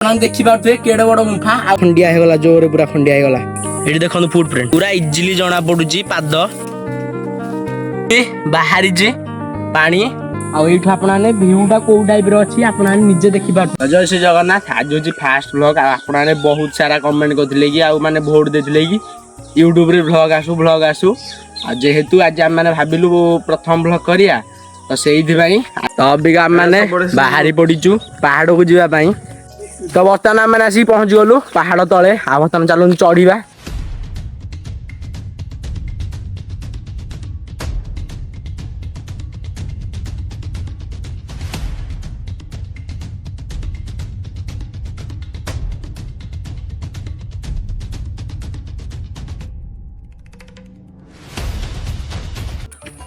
देखी पारे केड़े बड़ गुंफा खंडिया हो गला जोर पूरा खंडिया हो गला ये देखो फुटप्रिंट पूरा इजिली जना पड़ुची पाद बाहरी पानी आपने भ्यूटा कौ टाइप रही आपने निजे देखी पारे। जय श्री जगन्नाथ आज हूँ फास्ट व्लॉग आपने बहुत सारा कमेंट करते कि मैंने भोट देते कि यूट्यूब रे व्लॉग आसू जेहेतु आज आम मैंने भाविलु प्रथम व्लॉग करिया तो से तो अबिका आम मैंने बाहरी पड़ीचु पहाड़ को जावाई तो बर्तमान आम मैंने आसिक पहुँच गलु पहाड़ तले आ बर्तमान चलु चढ़ा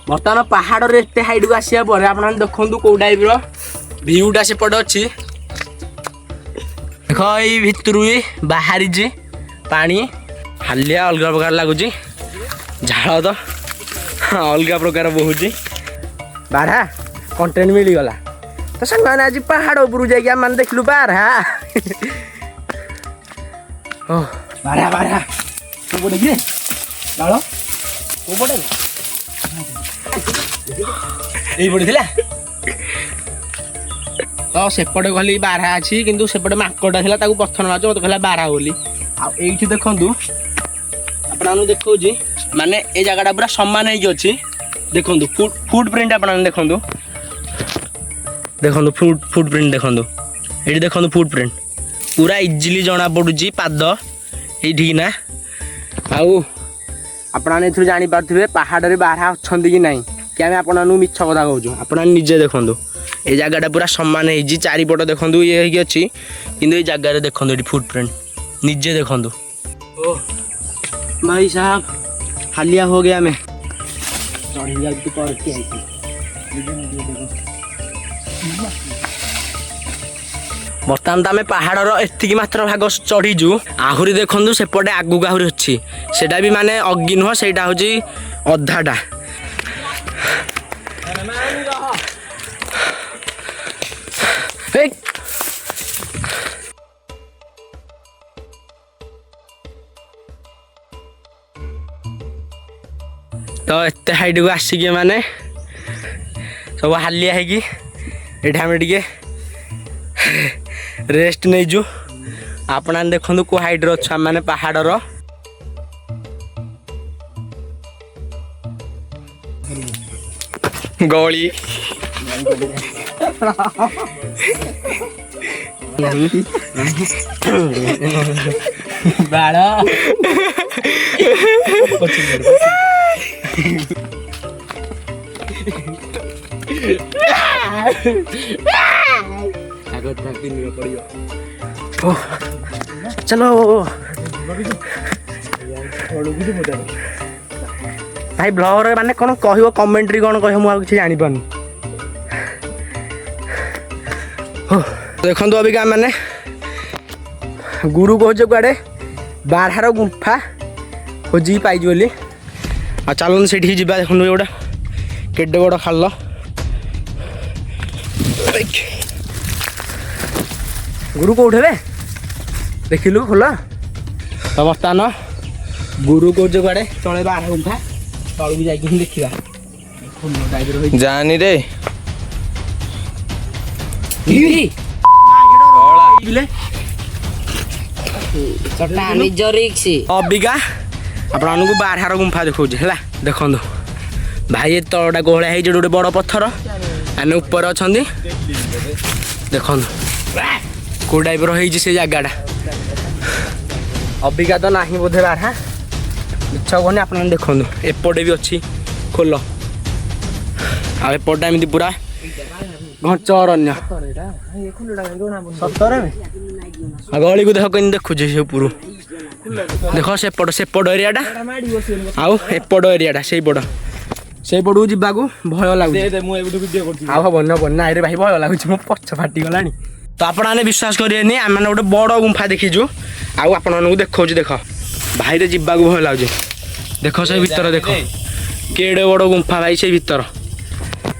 बर्तमान पहाड़ रे एते हाइट को आसिया पर आप देखु कौ टाइप भियूटा सेपटे अच्छी देख यही भितर बाहरी पानी हालिया अलग प्रकार लगुच झाड़ तो अलग प्रकार बहुची बाढ़ा कंटेंट मिलगला तो संग मैंने आज पहाड़ उपरू जाइए मैंने देखलु बाढ़ा बाढ़ा बाढ़ा तू बोले कि डाल तू बोले यही पड़ता तो सेपटे कहली बारहा अच्छी किंतु सेपटे माकड़ा था पत्थर माच मत कहला बारहा बोली आईठी देखु आपन देखा माने ये जगह पूरा सामान होगी देखु फुटप्रिंट आप देखु देखु फुटप्रिंट देखु ये देखु फुटप्रिंट पूरा इजिली जना पड़ुची पाद ये ना आपने जापारे पहाड़ में बारहा अच्छा कि ना कि आम आपन मिछ कथा कहूँ आप निजे देखु ये जगह पूरा सामान हो चारिपट देखु ये अच्छी किंतु ये जगह देखो ये फुटप्रिंट निजे देखु ओ भाई साहब हालिया हो गया मैं बर्तमान तो आम पहाड़ एति मात्र भाग चढ़ीजु आहरी देखु सेपटे आगू आहरी अच्छी सेटा भी माने अग्नि नुह से अधाटा तो एत हाइट को आसिक माने सब हालिया है टे रेस्ट नहींजु आपने देखु को हाइट अच्छा माने पहाड़ गली बाड़ चलो भाई ब्लॉगर माने कौन कह कमेंट्री कौन कह मुझे जानी पानी देखो अबिका मैंने गुरु कहे कड़े बारहार गुंफा खोजी पाई बोली आ चलन से जा देखो गोटा केडे बड़ खाल गुरु कौटे देखिलु खोल तो बर्तमान गुरु कहे कड़े तले बारह गुंफा तल भी जाकि देखा जानी रे अबिका आपन को बारहार गुंफा देखा देखो भाई तलटा गहड़ा है गोटे बड़ पत्थर आने ऊपर अच्छा देखो कौ टाइप से जगहटा अबिका तो ना बोधे बारहा मिछ कहनी आप देखो एपटे भी अच्छी खोल आएपटा एमती पूरा घंच अरण्य गली को देख कहीं देखुचे से ऊपर देख सेपट एरियाटा आउट एरियाटा से पट को जावाक भय लगुच हम ना भाई भय लगुच मो पछ फाटीगला तो आपने विश्वास करें आम मैंने गोटे बड़ गुंफा देखीचु आपको देखा देख भाई रे जावाक भय लगुच देख से भीतर देख केड़े बड़ गुंफा भाई से भीतर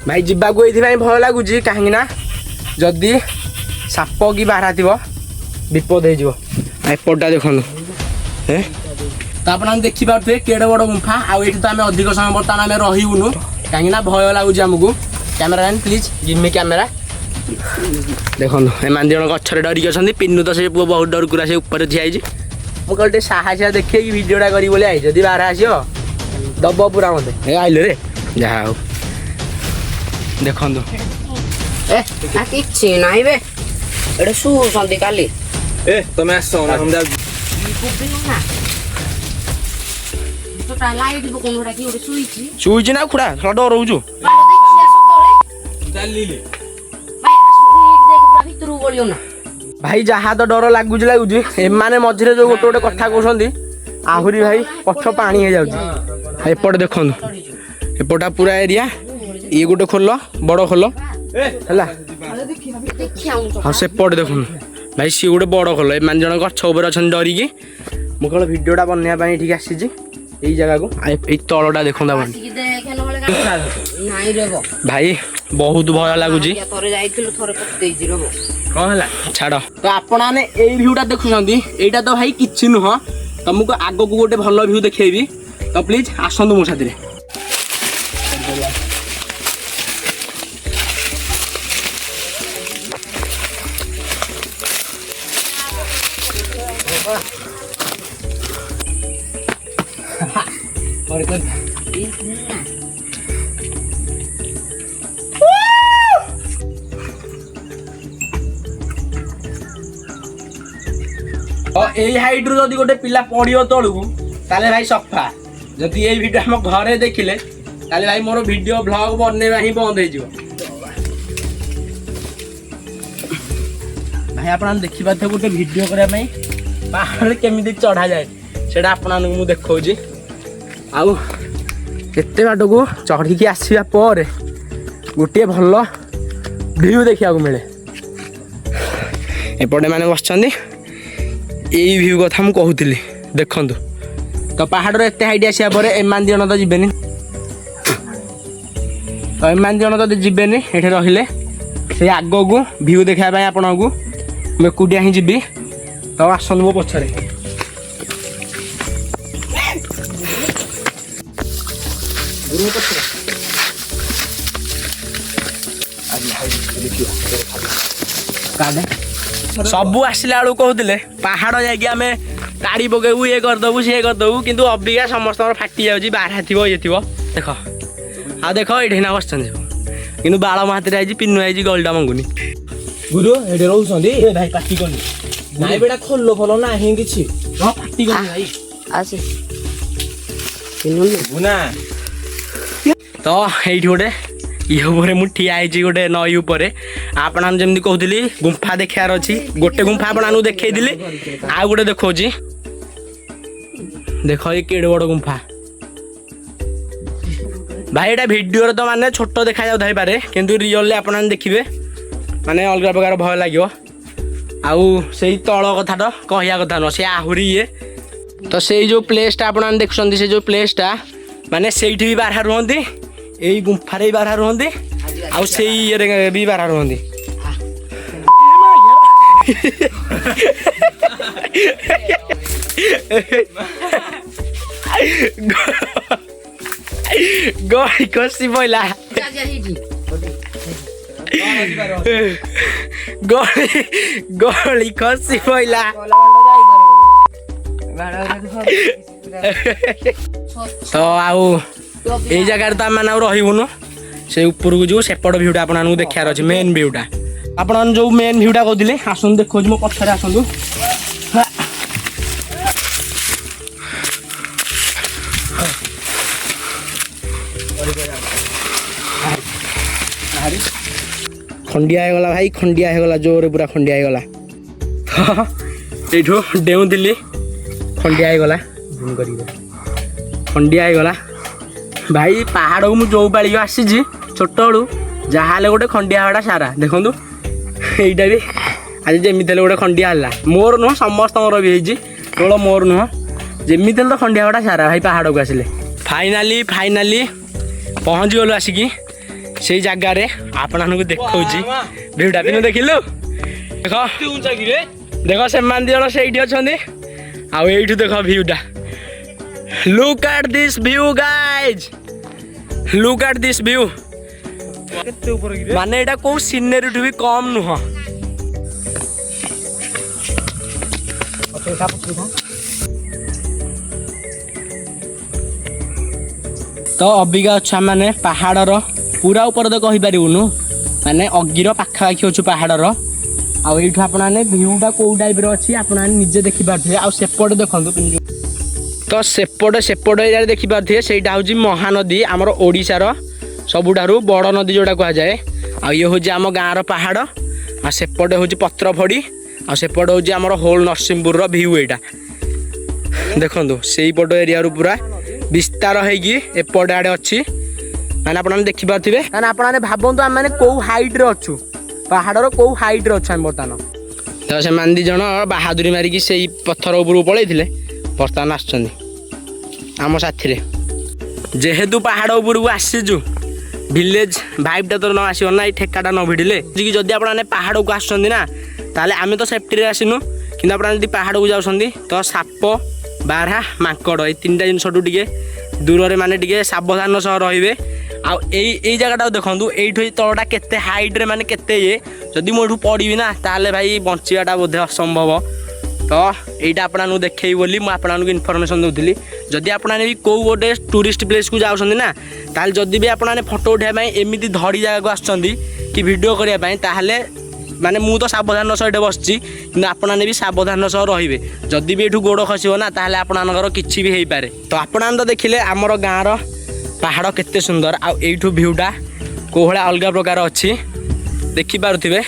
भाई जावाक ये भय लगुच कहीं जदि साप कि बारहा थी विपद हो एपटा देखो तो आप देखिपे केड़े बड़ गुंफा आउ तो आम अधिक समय बर्तमान आम रहीबुनु कहीं भय लगुच आमको कैमेरामैन प्लीज जिम्मी कैमेरा देखो एम जन गचर डरिक अच्छा पिन्नू तो से पुआ बहुत डर कुरा से ऊपर ठिया मुझे साहसिया देखिए भिडटा करी बोले आई जदि बाहर आस दब पूरा मत आइल रे जहाँ हो देखो किसी नाई बे एटा शुसन काली तुम्हें आस शुईची ना खुड़ा थोड़ा डरऊ भाई जहाँ तो डर लगुच एमाने मझे जो गोटे गोटे कथा कहते आहरी भाई पछ पानी हो जापट देखो एपटा पूरा एरिया ये गोटे खोल बड़ खोल है हाँ सेपट देखो भाई सी गोटे बड़ खोल एम जन गछ उपर अच्छा डरिकी मुझे भिडटा बनवाई ठीक आसी यही जगह को ये तलटा देखो भाई बहुत भय लगुच छाड़ तो आपने यही भ्यूटा देखुं यहाँ तो भाई किसी नुह तुमको आग को गोटे भल भ्यू देखी तो प्लीज आसतु मो साथी यही हाइट रु जदि गोटे पिला पड़ो तलू ताले भाई सफा जदि ये वीडियो हम घरे देखिले ताले भाई मोर वीडियो ब्लॉग बनवा ही बंद हो भाई आप देखी पारे गोटे वीडियो करने पहाड़ केमी चढ़ा जाए से आपको देखा आउ केते बाट को चढ़ी आसवा पर गोटे भल भ्यू देखा मिले एपटे मैंने बस यही भ्यू कथा मुझे कहूली देखु तो पहाड़ एत हाइट आसा पर एमान जन तो जीवेनि तो एमान जन तो जीवेनि ये रहिले से आग को भ्यू देखापी आपन को मैं एकुटिया ही जीवी तो आसन मो पछरे सबू आसला बेलू कहते पहाड़ जामें ताड़ी पकेबू ये करदेबू सी करदेबू कि अबिका समस्त फाटी जाऊँगी बारहा थो ये थो देख आ देख ये बस कि बाल महाती आई पिन्नु आई गलटा मंगुनी गुरु ये रोचे भाई पाटी कर नाई बेटा खोल फल ना कि पाटी कर भाई तो ये गोटे ये मुझे ठिया गोटे नई उपर आपन जमी कहती गुंफा देखार अच्छी गोटे गुंफा आपको देखी आ गोटे देखा देख ये केड़े बड़ गुंफा भाई यहाँ भिडियो तो माने छोट देखा जाऊ पारे किंतु रियल आपने देखिए माने अलग प्रकार भय लगे आउ से तल कथा तो कहया कथा न से आहरी ये तो से जो प्लेसटा आपने देखुं से जो प्लेसटा माने से भी बारहा रुहति यही गुंफारे बारहा रुहति आउ से ये भी बारहा रुहति गई खसी पड़ा गली खसी पड़ा तो आउ ये जगह तो आम रहीबुनु से ऊपर को जो सेपट भ्यूटा आपको देखार अच्छे मेन भ्यूटा आप जो मेन भ्यूटा कहते आसतु देखो मो पछरे आसतु खंडिया होगला भाई खंडिया होगला जोर पूरा खंडिया होगला तो ये डेउली खंडिया होगला खंडिया होगला भाई पहाड़ को मुझे पाड़ी आसी छोट बड़ू जहाँ गोटे खंडिया हवा सारा देखूँ यहीटा भी आज जमी गोटे खंडिया है मोर नुह समस्त भी केवल मोर नुह जमी तो खंडिया हवा सारा भाई पहाड़ को आसिले फाइनाली पहुँची गलु आसिकी से जगार आपको देखा भ्यूटा पिन देखिलु देख देख से जन से अच्छे आउ एठू देख भ्यूटा look at this view guys look at this view माने एटा को सीनरी भी कम नुह तो अबिका अच्छा माने पहाड़ पूरा ऊपर तो कही पारूनु माने अगिर पाखापाखि अच्छु पहाड़ आउ ये आपने भ्यूटा कौ टाइप अच्छी आपने निजे देखिपे आउ सेपटे देखते तो सेपट एरिया देखिपे से महानदी आमर ओडिशार सबुठारु बड़ नदी जोटा कहुए आ ये हूँ आम गाँव पहाड़ आ सेपटे हूँ पत्रफड़ी आ सेपटे हूँ आमर होल नरसिंहपुर भ्यू यहाँ देखु से पट एरिया पूरा विस्तार होपट आड़े अच्छी मैंने आपने देखिपे मैंने आपने भावतु आम मैंने कौ हाइट्रे अच्छु पहाड़ कौ हाइट्रे अच्छे बर्तमान तो से दी जन बाहादुरी मारिकी से पत्थर उपरକୁ पलैथिले बर्तमान आम साथी जेहेतु पहाड़ उपरକୁ आसीचु विलेज भाइबटा तो न आसो ना ठेकाटा न भिड़े कि जदि आपने पहाड़ को आसुँच ना ताले आम तो सेफ्टी आसनु कि आपड़ी पहाड़ को जाऊँ तो साप बारहा माकड़ ये तीन टा जिनस टे दूर माने टे सावधान सह रे आउ जगह देखूँ ये तलटा केते हाइट्रे माने केते ये जदि मुझे पड़ी ना ताले भाई बचाटा बोधे असंभव तो यहाँ आपको देखी बोली मुझे इनफर्मेशन दूसरी जदि आपने भी कौ गोटे टूरिस्ट प्लेस को जाऊँ ना ताल जदि भी आपने फोटो उठाई एमती धड़ी जगह को आसुँच कि वीडियो करने ताहले माने मु तो सावधान सह बसची कि आपने भी सावधान सह रे जदि भी ये गोड़ खसो ना ताहले आपणकर किसी भी हो पारे तो आपने तो देखिले आमर गाँव पहाड़ केते सुंदर आउ एठू भ्यूटा को भाया अलग प्रकार अच्छी देखिपे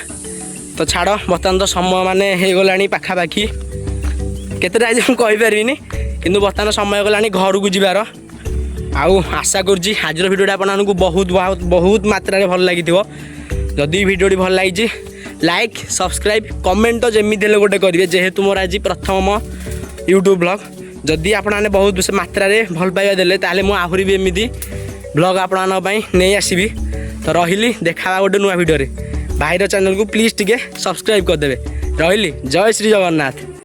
तो छाड़ बर्तमान तो समय माने हो गला पाखापाखि केतेटा कहीपरि कि बर्तमान समय गला घर को जीवार आउ आशा करुँच आज भिडियोटा आपको बहुत बहुत बहुत मात्रा भल लगी जदि भिडियोटी भल लगी लाइक सब्सक्राइब कमेंट तो जमी गोटे करेंगे जेहेतु मोर आज प्रथम यूट्यूब ब्लॉग जदि आपने बहुत मात्रा भल पाइबा देले ताले मु आहुरी भी एमती ब्लॉग आपन नहीं आसबि तो रही देखा गोटे नुआ भिडियो भाईर चैनल को प्लीज टिके सब्सक्राइब करदे रही जय श्री जगन्नाथ।